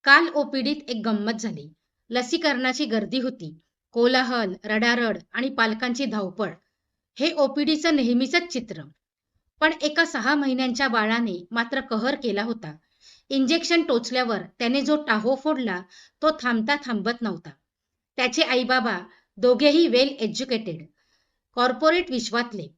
काल ओपीडीत एक गंमत झाली. लसीकरणाची गर्दी होती. कोलाहल, रडारड आणि पालकांची धावपळ हे ओपीडीचं नेहमीचंच चित्र. पण एका 6 महिन्यांच्या बाळाने मात्र कहर केला होता. इंजेक्शन टोचल्यावर त्याने जो टाहो फोडला तो थांबता थांबत नव्हता. त्याचे आई-बाबा दोघेही वेल एज्युकेटेड, कॉर्पोरेट विश्वातले.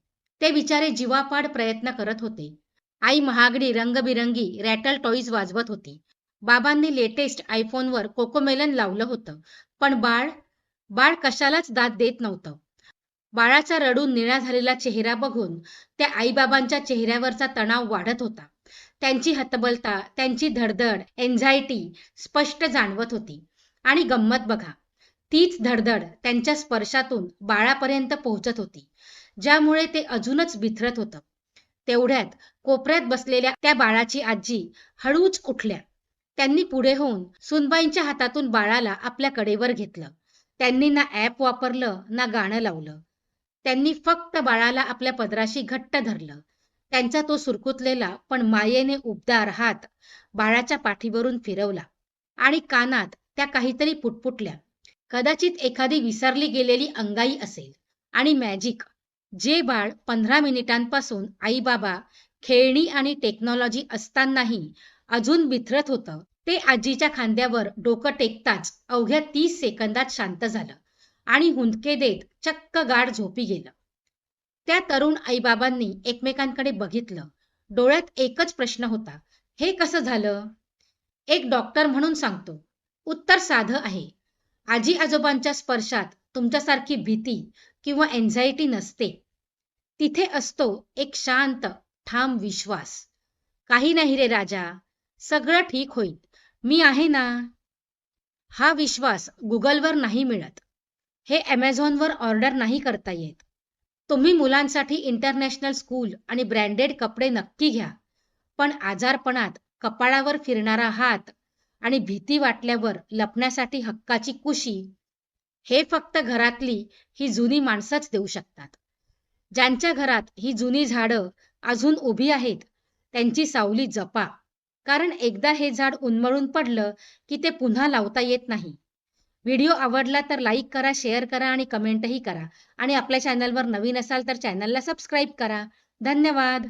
ते बिचारे जीवापाड प्रयत्न करत होते. आई महागडी रंगबिरंगी रॅटल टॉईज वाजवत होती. बाबांनी लेटेस्ट आयफोनवर कोकोमेलन लावलं होतं. पण बाळ बाळ कशालाच दाद देत नव्हतं. बाळाचा रडून निळा झालेला चेहरा बघून त्या आईबाबांच्या चेहऱ्यावरचा तणाव वाढत होता. त्यांची हतबलता, त्यांची धडधड, एन्झायटी स्पष्ट जाणवत होती. आणि गंमत बघा, तीच धडधड त्यांच्या स्पर्शातून बाळापर्यंत पोहोचत होती, ज्यामुळे ते अजूनच बिथरत होतं. तेवढ्यात कोपऱ्यात बसलेल्या त्या बाळाची आजी हळूच उठल्या. त्यांनी पुढे होऊन सुनबाईंच्या हातातून बाळाला आपल्या कडेवर घेतलं. त्यांनी ना ॲप वापरलं ना गाणं लावलं. त्यांनी फक्त बाळाला आपल्या पदराशी घट्ट धरलं. त्यांचा तो सुरकुतलेला पण मायेने उबदार हात बाळाच्या पाठीवरून फिरवला आणि कानात त्या काहीतरी पुटपुटल्या. कदाचित एखादी विसरली गेलेली अंगाई असेल. आणि मॅजिक, जे बाळ 15 मिनिटांपासून आई-बाबा, खेळणी आणि टेक्नॉलॉजी असतानाही अजून बिथरत होतं, ते आजीच्या खांद्यावर डोकं टेकताच अवघ्या 30 सेकंदात शांत झालं आणि हुंदके देत चक्क गाढ झोपी गेलं. त्या तरुण आईबाबांनी एकमेकांकडे बघितलं. डोळ्यात एकच प्रश्न होता, हे कसं झालं? एक डॉक्टर म्हणून सांगतो, उत्तर साधं आहे. आजी आजोबांच्या स्पर्शात तुमच्यासारखी भीती किंवा एन्झायटी नसते. तिथे असतो एक शांत, ठाम विश्वास. काही नाही रे राजा, सगळं ठीक होईल, मी आहे ना. हा विश्वास गुगलवर नाही मिळत. हे ॲमेझॉनवर ऑर्डर नाही करता येत. तुम्ही मुलांसाठी इंटरनॅशनल स्कूल आणि ब्रँडेड कपडे नक्की घ्या, पण आजारपणात कपाळावर फिरणारा हात आणि भीती वाटल्यावर लपण्यासाठी हक्काची कुशी, हे फक्त घरातली ही जुनी माणसंच देऊ शकतात. ज्यांच्या घरात ही जुनी झाडं अजून उभी आहेत, त्यांची सावली जपा. कारण एकदा हे झाड उन्मळून पडलं की ते पुन्हा लावता येत नाही. व्हिडिओ आवडला तर लाईक करा, शेअर करा आणि कमेंटही करा. आणि आपल्या चॅनलवर नवीन असाल तर चॅनलला सबस्क्राईब करा. धन्यवाद.